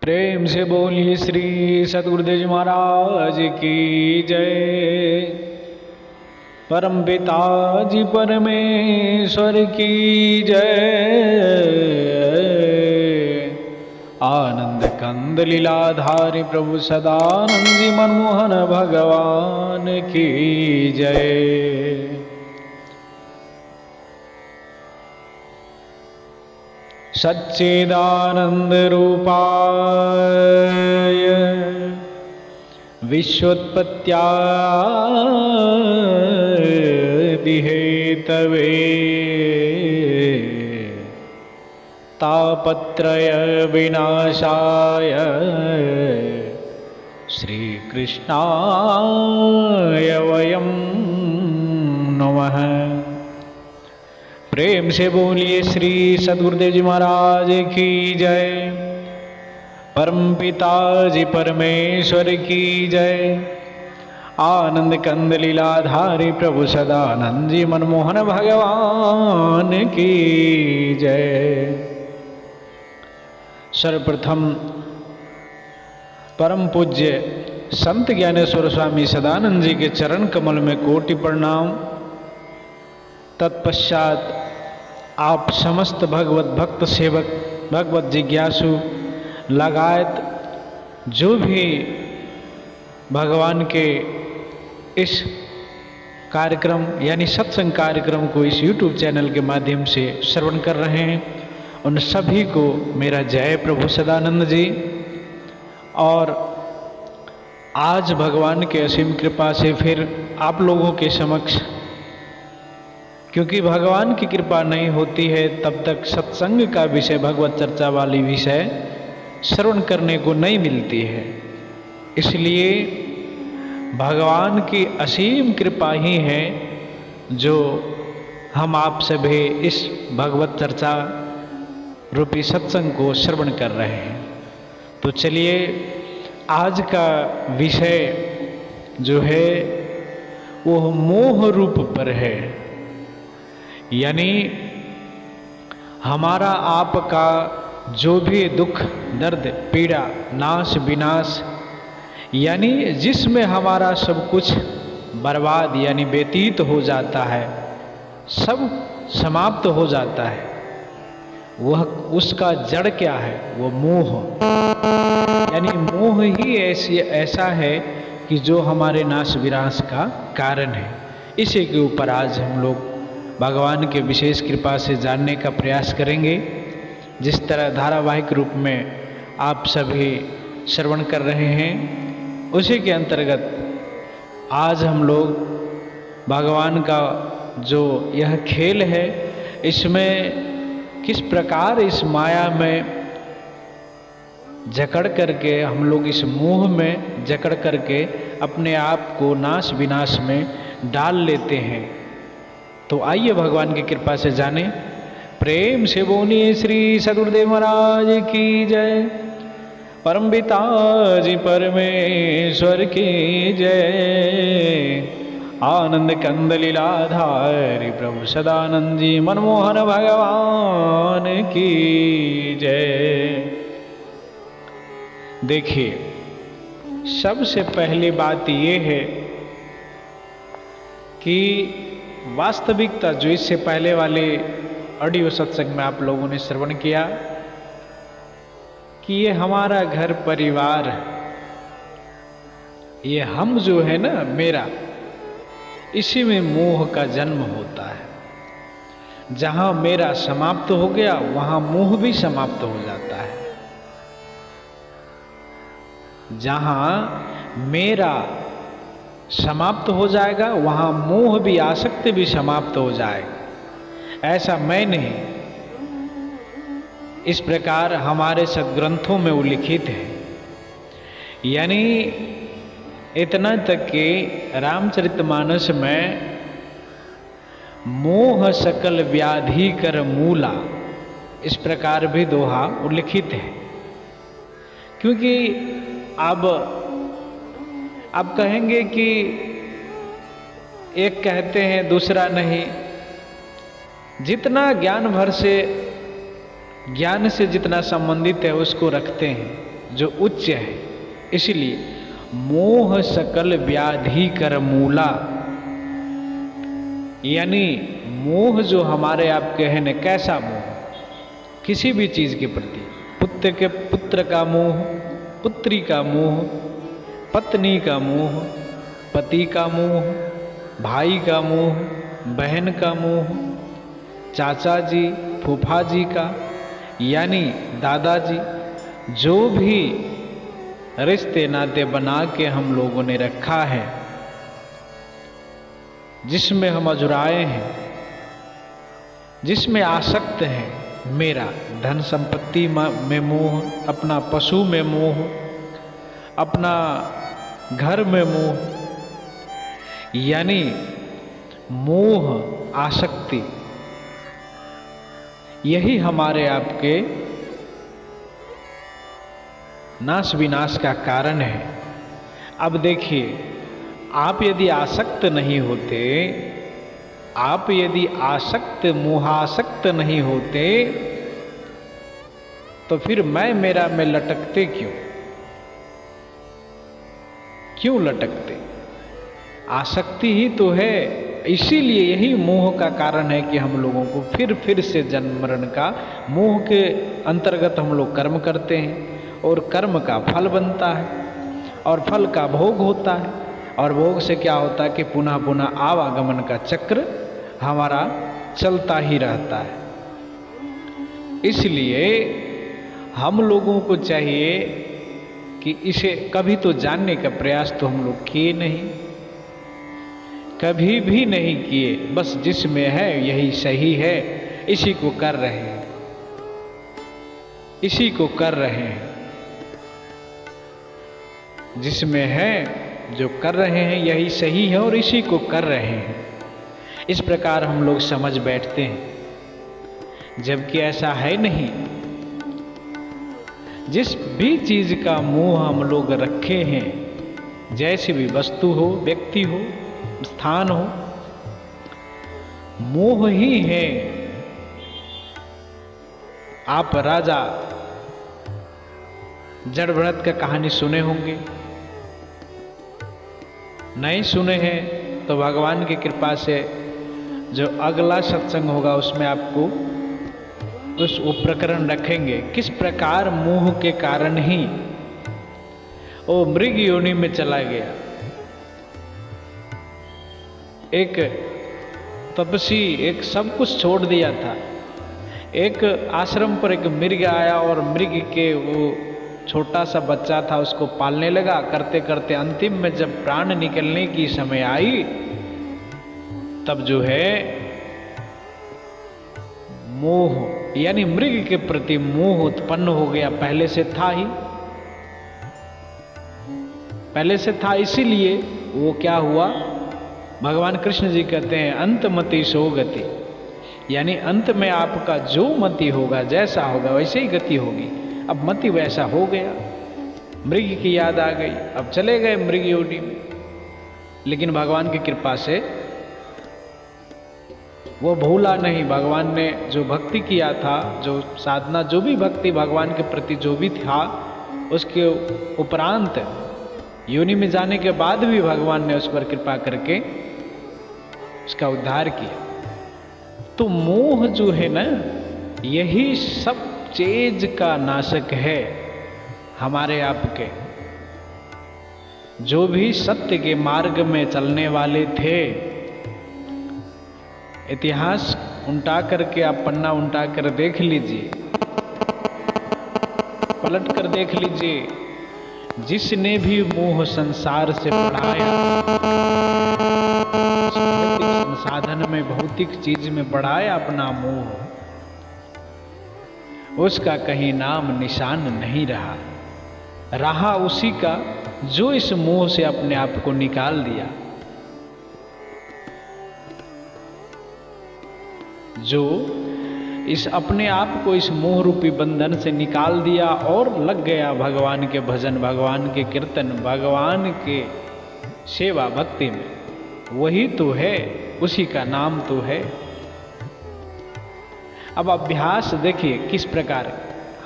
प्रेम से बोलिए श्री सतगुरुदेव जी महाराज की जय। परम पिता जी परमेश्वर की जय। आनंद कंद लीलाधारी प्रभु सदानंद जी मनमोहन भगवान की जय। सच्चिदानंद रूपाय विश्वोत्पत्त्यादि हेतवे तापत्रय विनाशाय श्रीकृष्णाय वयं नमः। प्रेम से बोलिए श्री सद्गुरुदेव जी महाराज की जय। परम पिता जी परमेश्वर की जय। आनंद कंद लीलाधारी प्रभु सदानंद जी मनमोहन भगवान की जय। सर्वप्रथम परम पूज्य संत ज्ञानेश्वर स्वामी सदानंद जी के चरण कमल में कोटि प्रणाम। तत्पश्चात आप समस्त भगवत भक्त सेवक भगवत जिज्ञासु लगायत जो भी भगवान के इस कार्यक्रम यानी सत्संग कार्यक्रम को इस YouTube चैनल के माध्यम से श्रवण कर रहे हैं, उन सभी को मेरा जय प्रभु सदानंद जी। और आज भगवान के असीम कृपा से फिर आप लोगों के समक्ष, क्योंकि भगवान की कृपा नहीं होती है तब तक सत्संग का विषय भगवत चर्चा वाली विषय श्रवण करने को नहीं मिलती है, इसलिए भगवान की असीम कृपा ही है जो हम आप सभी इस भगवत चर्चा रूपी सत्संग को श्रवण कर रहे हैं। तो चलिए आज का विषय जो है वो मोह रूप पर है, यानी हमारा आपका जो भी दुख दर्द पीड़ा नाश विनाश, यानी जिसमें हमारा सब कुछ बर्बाद यानी व्यतीत हो जाता है, सब समाप्त हो जाता है, वह उसका जड़ क्या है? वो मोह। यानी मोह ही ऐसा है कि जो हमारे नाश विनाश का कारण है। इसी के ऊपर आज हम लोग भगवान के विशेष कृपा से जानने का प्रयास करेंगे। जिस तरह धारावाहिक रूप में आप सभी श्रवण कर रहे हैं, उसी के अंतर्गत आज हम लोग भगवान का जो यह खेल है, इसमें किस प्रकार इस माया में जकड़ करके हम लोग इस मोह में जकड़ करके अपने आप को नाश विनाश में डाल लेते हैं। तो आइए भगवान की कृपा से जाने। प्रेम से बोलिए श्री सद्गुरुदेव महाराज की जय। परम पिता जी परमेश्वर की जय। आनंद कंद लीलाधारी प्रभु सदानंद जी मनमोहन भगवान की जय। देखिए, सबसे पहली बात ये है कि वास्तविकता जो इससे पहले वाले ऑडियो सत्संग में आप लोगों ने श्रवण किया कि ये हमारा घर परिवार, ये हम जो है ना मेरा, इसी में मोह का जन्म होता है। जहां मेरा समाप्त हो गया वहां मोह भी समाप्त हो जाता है। जहां मेरा समाप्त हो जाएगा वहां मोह भी, आसक्ति भी समाप्त हो जाएगा। ऐसा मैं नहीं, इस प्रकार हमारे सद्ग्रंथों में उल्लिखित है। यानी इतना तक कि रामचरितमानस में मोह सकल व्याधि कर मूला, इस प्रकार भी दोहा उल्लिखित है। क्योंकि अब आप कहेंगे कि एक कहते हैं दूसरा नहीं, जितना ज्ञान से जितना संबंधित है उसको रखते हैं, जो उच्च है। इसलिए मोह सकल व्याधि कर मूला, यानी मोह जो हमारे आपके है न, कैसा मोह? किसी भी चीज के प्रति, पुत्र का मोह, पुत्री का मोह, पत्नी का मोह, पति का मोह, भाई का मोह, बहन का मोह, चाचा जी, फूफा जी का, यानी दादाजी, जो भी रिश्ते नाते बना के हम लोगों ने रखा है, जिसमें हम अजुराए हैं, जिसमें आसक्त हैं, मेरा धन संपत्ति में मोह, अपना पशु में मोह, अपना घर में मोह, यानी मोह, आसक्ति, यही हमारे आपके नाश विनाश का कारण है। अब देखिए, आप यदि आसक्त नहीं होते, आप यदि आसक्त, मोहासक्त नहीं होते, तो फिर मैं मेरा में लटकते क्यों? क्यों लटकते? आसक्ति ही तो है। इसीलिए यही मोह का कारण है कि हम लोगों को फिर से जन्म मरण का, मोह के अंतर्गत हम लोग कर्म करते हैं और कर्म का फल बनता है और फल का भोग होता है और भोग से क्या होता है कि पुनः पुनः आवागमन का चक्र हमारा चलता ही रहता है। इसलिए हम लोगों को चाहिए कि इसे कभी तो जानने का प्रयास तो हम लोग किए नहीं, कभी भी नहीं किए। बस जिसमें है यही सही है, इसी को कर रहे हैं, इसी को कर रहे हैं। जिसमें है जो कर रहे हैं यही सही है और इसी को कर रहे हैं, इस प्रकार हम लोग समझ बैठते हैं, जबकि ऐसा है नहीं। जिस भी चीज का मोह हम लोग रखे हैं, जैसी भी वस्तु हो, व्यक्ति हो, स्थान हो, मोह ही है। आप राजा जड़भरत का कहानी सुने होंगे, नहीं सुने हैं तो भगवान की कृपा से जो अगला सत्संग होगा उसमें आपको उस प्रकरण रखेंगे, किस प्रकार मोह के कारण ही वो मृग योनि में चला गया। एक तपसी, एक सब कुछ छोड़ दिया था, एक आश्रम पर एक मृग आया और मृग के वो छोटा सा बच्चा था, उसको पालने लगा। करते करते अंतिम में जब प्राण निकलने की समय आई, तब जो है मोह, यानी मृग के प्रति मोह उत्पन्न हो गया। पहले से था ही, पहले से था, इसीलिए वो क्या हुआ, भगवान कृष्ण जी कहते हैं अंतमति सो गति, यानी अंत में आपका जो मति होगा, जैसा होगा वैसे ही गति होगी। अब मति वैसा हो गया, मृग की याद आ गई, अब चले गए मृग योनि में। लेकिन भगवान की कृपा से वो भूला नहीं। भगवान ने जो भक्ति किया था, जो साधना, जो भी भक्ति भगवान के प्रति जो भी था, उसके उपरांत योनि में जाने के बाद भी भगवान ने उस पर कृपा करके उसका उद्धार किया। तो मोह जो है ना, यही सब चीज का नाशक है हमारे आपके। जो भी सत्य के मार्ग में चलने वाले थे, इतिहास उल्टा करके आप पन्ना उल्टा कर देख लीजिए, पलट कर देख लीजिए, जिसने भी मोह संसार से बढ़ाया, भौतिक संसाधन में, भौतिक चीज में बढ़ाया अपना मोह, उसका कहीं नाम निशान नहीं रहा। रहा उसी का जो इस मोह से अपने आप को निकाल दिया, जो इस अपने आप को इस मोह रूपी बंधन से निकाल दिया और लग गया भगवान के भजन, भगवान के कीर्तन, भगवान के सेवा भक्ति में। वही तो है, उसी का नाम तो है। अब अभ्यास देखिए किस प्रकार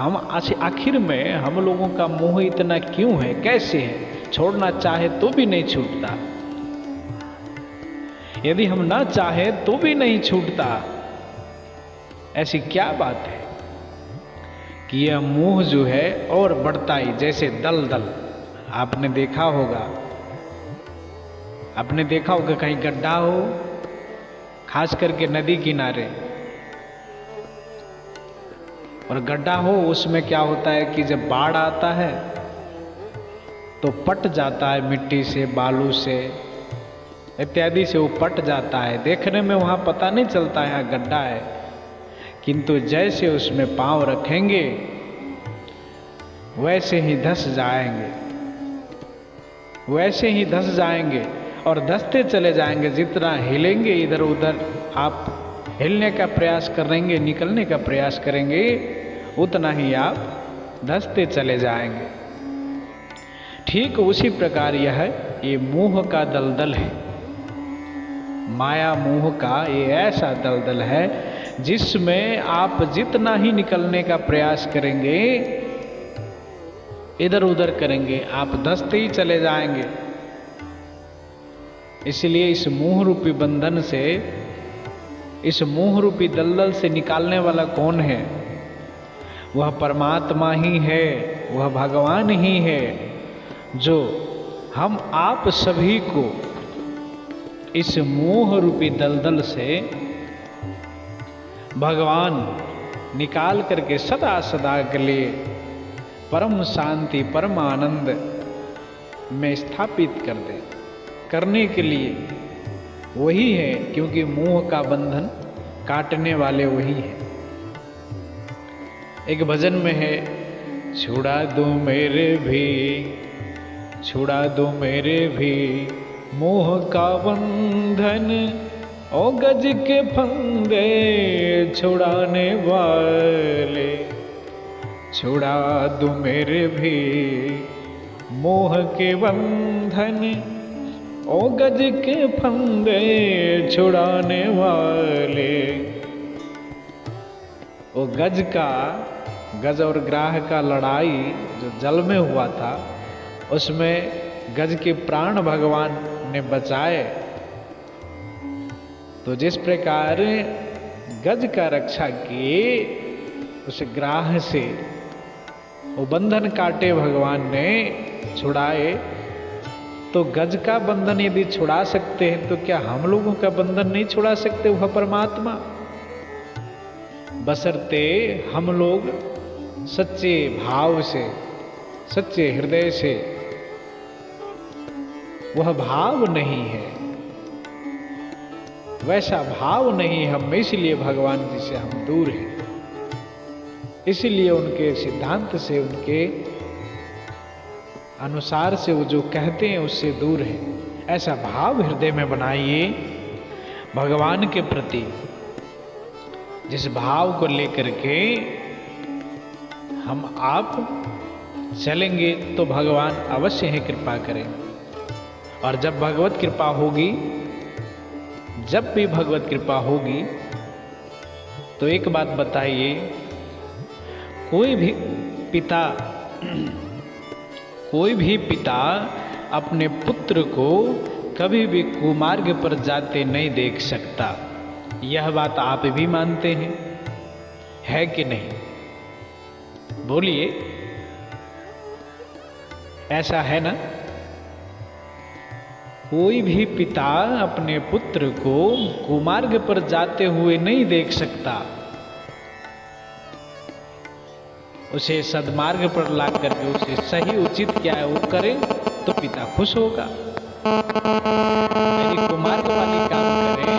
हम आखिर में हम लोगों का मोह इतना क्यों है, कैसे है? छोड़ना चाहे तो भी नहीं छूटता, यदि हम ना चाहे तो भी नहीं छूटता। ऐसी क्या बात है कि यह मोह जो है और बढ़ता ही, जैसे दलदल। आपने देखा होगा कहीं गड्ढा हो, खास करके नदी किनारे, और गड्ढा हो, उसमें क्या होता है कि जब बाढ़ आता है तो पट जाता है, मिट्टी से, बालू से इत्यादि से वो पट जाता है। देखने में वहाँ पता नहीं चलता है गड्ढा है, किंतु जैसे उसमें पांव रखेंगे वैसे ही धंस जाएंगे और धंसते चले जाएंगे। जितना हिलेंगे इधर उधर, आप हिलने का प्रयास करेंगे, निकलने का प्रयास करेंगे, उतना ही आप धंसते चले जाएंगे। ठीक उसी प्रकार ये मोह का दलदल है। माया मोह का ये ऐसा दलदल है जिसमें आप जितना ही निकलने का प्रयास करेंगे, इधर उधर करेंगे, आप धंसते ही चले जाएंगे। इसलिए इस मोह रूपी बंधन से, इस मोह रूपी दलदल से निकालने वाला कौन है? वह परमात्मा ही है, वह भगवान ही है, जो हम आप सभी को इस मोह रूपी दलदल से भगवान निकाल करके सदा सदा के लिए परम शांति, परम आनंद में स्थापित कर दे। करने के लिए वही है, क्योंकि मोह का बंधन काटने वाले वही है। एक भजन में है, छुड़ा दो मेरे भी मोह का बंधन, ओ गज के फंदे छुड़ाने वाले। छुड़ा दो मेरे भी मोह के बंधन, ओ गज के फंदे छुड़ाने वाले। वो गज और ग्राह का लड़ाई जो जल में हुआ था, उसमें गज के प्राण भगवान ने बचाए। तो जिस प्रकार गज का रक्षा किए, उस ग्राह से वो बंधन काटे भगवान ने, छुड़ाए। तो गज का बंधन यदि छुड़ा सकते हैं तो क्या हम लोगों का बंधन नहीं छुड़ा सकते वह परमात्मा? बशर्ते हम लोग सच्चे भाव से, सच्चे हृदय से, वह भाव नहीं है, वैसा भाव नहीं हम में, इसलिए भगवान जी से हम दूर हैं। इसीलिए उनके सिद्धांत से, उनके अनुसार से वो जो कहते हैं उससे दूर है। ऐसा भाव हृदय में बनाइए भगवान के प्रति। जिस भाव को लेकर के हम आप चलेंगे तो भगवान अवश्य ही कृपा करेंगे। और जब भगवत कृपा होगी, जब भी भगवत कृपा होगी, तो एक बात बताइए, कोई भी पिता अपने पुत्र को कभी भी कुमार्ग पर जाते नहीं देख सकता। यह बात आप भी मानते हैं, है कि नहीं? बोलिए, ऐसा है ना? कोई भी पिता अपने पुत्र को कुमार्ग पर जाते हुए नहीं देख सकता। उसे सद्मार्ग पर ला करके उसे सही उचित क्या है वो करे तो पिता खुश होगा। यदि कुमार्ग वाली काम करे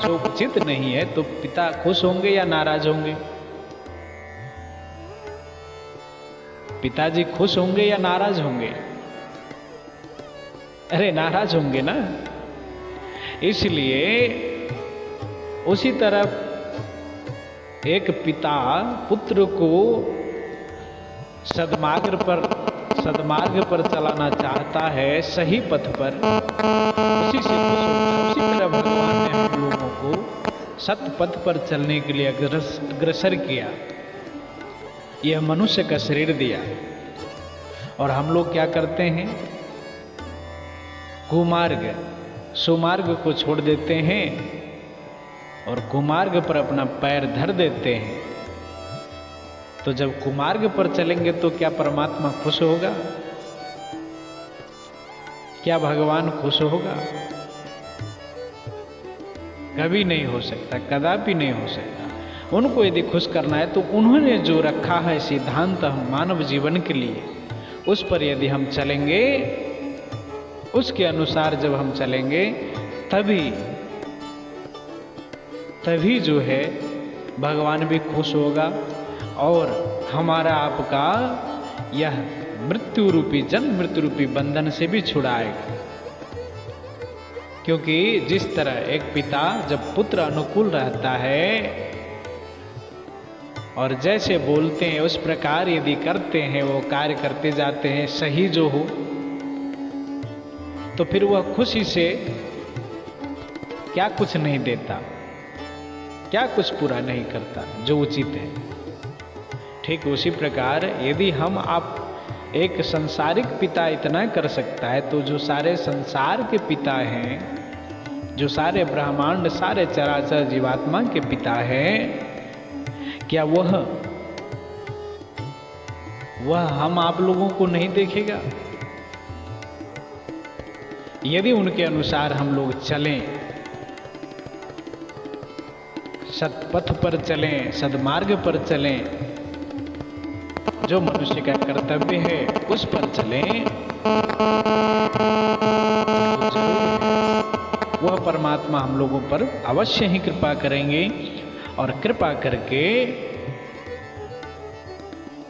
जो उचित नहीं है तो पिता खुश होंगे या नाराज होंगे? पिताजी खुश होंगे या नाराज होंगे? अरे नाराज होंगे ना। इसलिए उसी तरह एक पिता पुत्र को सद्मार्ग पर चलाना चाहता है, सही पथ पर, उसी से खुश होता है। उसी तरह भगवान ने हम लोगों को सत पथ पर चलने के लिए अग्रसर किया। यह मनुष्य का शरीर दिया। और हम लोग क्या करते हैं, कुमार्ग सुमार्ग को छोड़ देते हैं और कुमार्ग पर अपना पैर धर देते हैं। तो जब कुमार्ग पर चलेंगे तो क्या परमात्मा खुश होगा? क्या भगवान खुश होगा? कभी नहीं हो सकता, कदापि नहीं हो सकता। उनको यदि खुश करना है तो उन्होंने जो रखा है सिद्धांत मानव जीवन के लिए, उस पर यदि हम चलेंगे, उसके अनुसार जब हम चलेंगे, तभी जो है भगवान भी खुश होगा और हमारा आपका यह मृत्यु रूपी जन्म मृत्यु रूपी बंधन से भी छुड़ाएगा। क्योंकि जिस तरह एक पिता जब पुत्र अनुकूल रहता है और जैसे बोलते हैं उस प्रकार यदि करते हैं, वो कार्य करते जाते हैं सही जो हो, तो फिर वह खुशी से क्या कुछ नहीं देता, क्या कुछ पूरा नहीं करता जो उचित है। ठीक उसी प्रकार यदि हम आप एक संसारिक पिता इतना कर सकता है, तो जो सारे संसार के पिता हैं, जो सारे ब्रह्मांड सारे चराचर जीवात्मा के पिता हैं, क्या वह हम आप लोगों को नहीं देखेगा? यदि उनके अनुसार हम लोग चलें, सत्पथ पर चलें, सद्मार्ग पर चलें, जो मनुष्य का कर्तव्य है उस पर चलें, तो वह परमात्मा हम लोगों पर अवश्य ही कृपा करेंगे और कृपा करके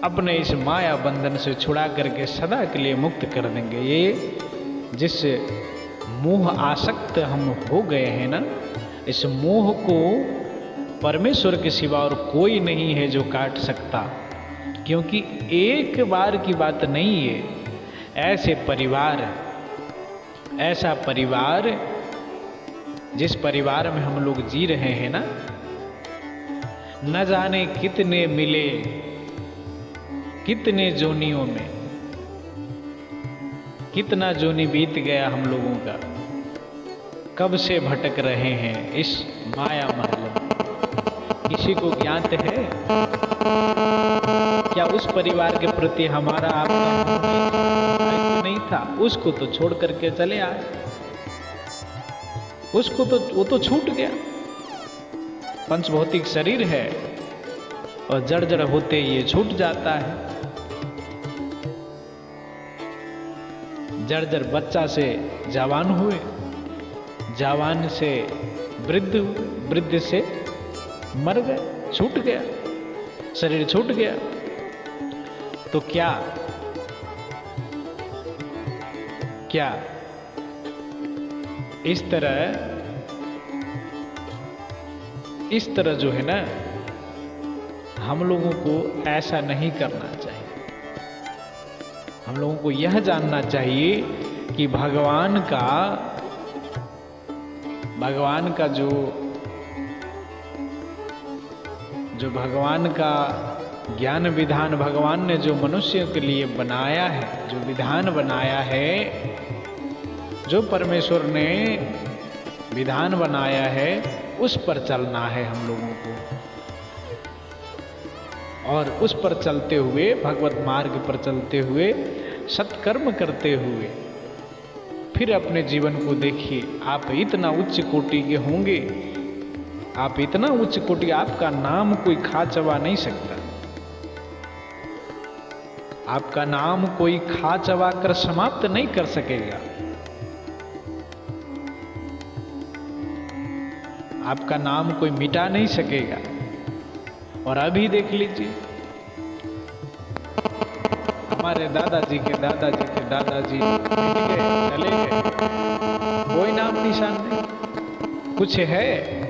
अपने इस माया बंधन से छुड़ा करके सदा के लिए मुक्त कर देंगे। ये जिस मोह आसक्त हम हो गए हैं ना, इस मोह को परमेश्वर के सिवा और कोई नहीं है जो काट सकता। क्योंकि एक बार की बात नहीं है, ऐसा परिवार जिस परिवार में हम लोग जी रहे हैं ना, न जाने कितने मिले, कितने जोनियों में, कितना जोनी बीत गया हम लोगों का, कब से भटक रहे हैं इस माया महल में। किसी को ज्ञात है क्या उस परिवार के प्रति हमारा आपका नहीं था? उसको तो छोड़ करके चले आए, उसको तो वो तो छूट गया। पंचभौतिक शरीर है और जड़ जड़ होते ये छूट जाता है। जड़ जड़ बच्चा से जवान हुए, जवान से वृद्ध हुए, वृद्ध से मर गए, छूट गया, शरीर छूट गया। तो क्या इस तरह जो है ना, हम लोगों को ऐसा नहीं करना चाहिए। हम लोगों को यह जानना चाहिए कि भगवान का जो भगवान का ज्ञान विधान भगवान ने जो मनुष्यों के लिए बनाया है, जो विधान बनाया है, जो परमेश्वर ने विधान बनाया है, उस पर चलना है हम लोगों को। और उस पर चलते हुए, भगवत मार्ग पर चलते हुए, सत्कर्म करते हुए, फिर अपने जीवन को देखिए। आप इतना उच्च कोटि के होंगे, आप इतना उच्च कोटि, आपका नाम कोई खा चबा नहीं सकता। आपका नाम कोई खा चबा कर समाप्त नहीं कर सकेगा। आपका नाम कोई मिटा नहीं सकेगा। और अभी देख लीजिए, हमारे दादाजी के दादाजी के दादाजी मिट गए, चले गए, कोई नाम निशान नहीं, कुछ है